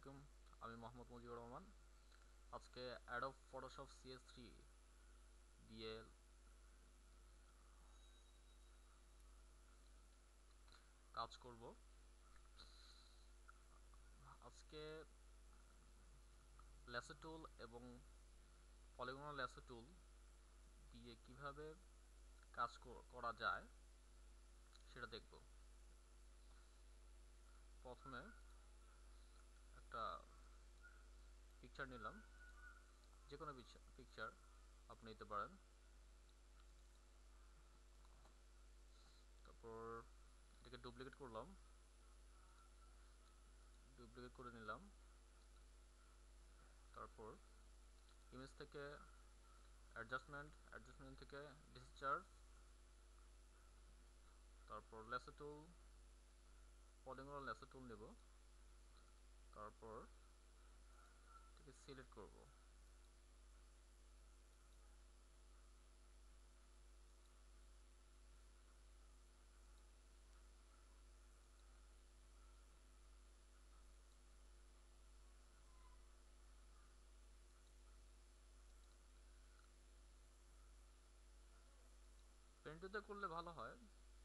আলাইকুম। আমি মোহাম্মদ মুজিবুর রহমান। আজকে অ্যাডোব ফটোশপ CS3 দিয়ে কাজ করব। আজকে ল্যাসো টুল এবং পলিগনাল ল্যাসো টুল দিয়ে কিভাবে কাজ করা যায় সেটা দেখব। প্রথমে একটা পিকচার নিলাম, যে কোনো পিকচার আপনি নিতে পারেন। তারপর এটাকে ডুপ্লিকেট করে নিলাম। তারপর ইমেজ থেকে অ্যাডজাস্টমেন্ট থেকে ডিসচার্জ, তারপর ল্যাসো টুল, পলিগনাল ল্যাসো টুল নেব। তারপর এটাকে সিলেক্ট করব। পেন্টুতে করলে ভালো হয়,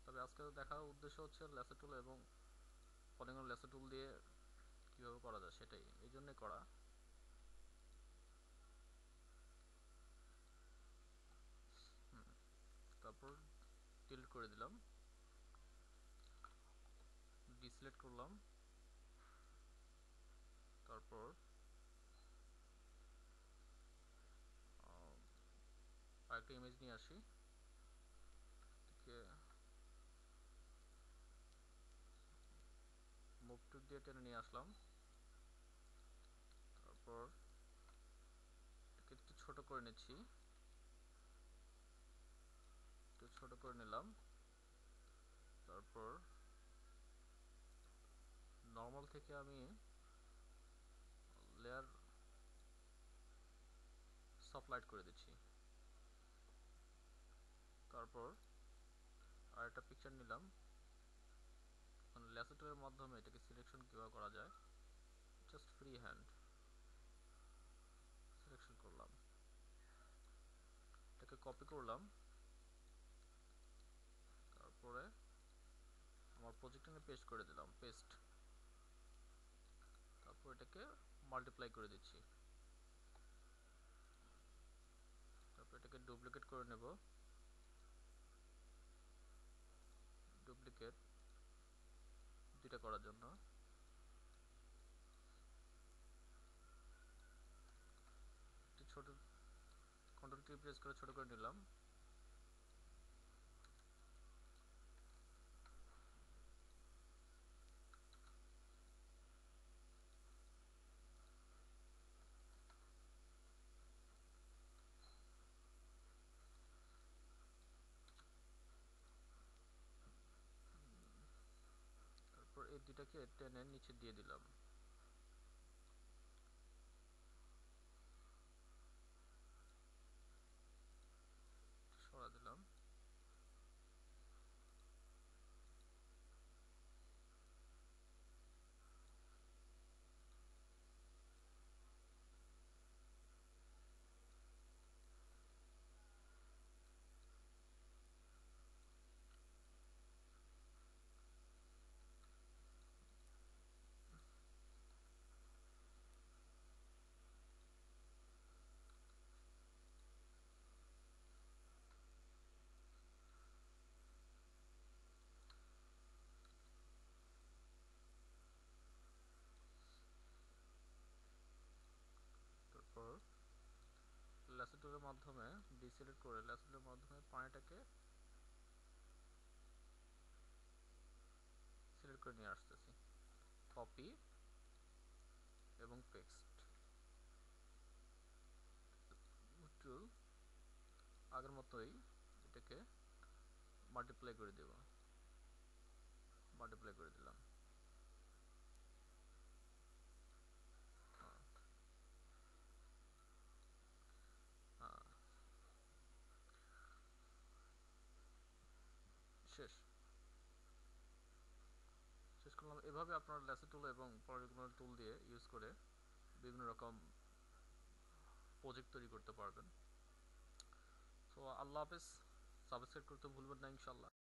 তবে আজকে দেখার উদ্দেশ্য হচ্ছে ল্যাসো টুল এবং পলিগনাল ল্যাসো টুল দিয়ে কীভাবে করা যায় সেটাই, এই জন্যই করা। তারপর ডিলিট করে দিলাম, ডিসিলেক্ট করলাম। তারপর আরেকটা ইমেজ নিয়ে আসি, মুভ টু দিয়ে টেনে নিয়ে আসলাম। তারপর এটাকে একটু ছোট করে নিচ্ছি, একটু ছোট করে নিলাম। তারপর নর্মাল থেকে আমি লেয়ার সফট লাইট করে দিচ্ছি। তারপর আরেকটা পিকচার নিলাম, ল্যাসো টুলের মাধ্যমে এটাকে সিলেকশন কীভাবে করা যায়, জাস্ট ফ্রি হ্যান্ড সিলেকশন করলাম, এটাকে কপি করলাম। তারপরে আমার প্রজেক্টে পেস্ট করে দিলাম, পেস্ট। তারপর এটাকে মাল্টিপ্লাই করে দিচ্ছি। তারপর এটাকে ডুপ্লিকেট করে নেব, ডুপ্লিকেট দুইটা করার জন্য। ছোট কন্ট্রোল কি প্রেস করে ছোট করে নিলাম। তারপর এই দুটাকে টেনে নিচে দিয়ে দিলাম। সরা দিলাম। তারপর ল্যাসো টুলের মাধ্যমে ডিসিলেক্ট করে ল্যাসো টুলের মাধ্যমে পানিটাকে সিলেক্ট করে নিয়ে আসতেছি, কপি এবং পেস্ট টুল। আগের মতোই এটাকে মাল্টিপ্লাই করে দেব, মাল্টিপ্লাই করে দিলাম। শেষ শেষ করলাম। এভাবে আপনারা ল্যাসো টুল এবং পলিগন টুল দিয়ে ইউজ করে বিভিন্ন রকম প্রজেক্ট তৈরি করতে পারবেন। তো আল্লাহ হাফেজ, সাবস্ক্রাইব করতে ভুলবেন না ইনশাল্লাহ।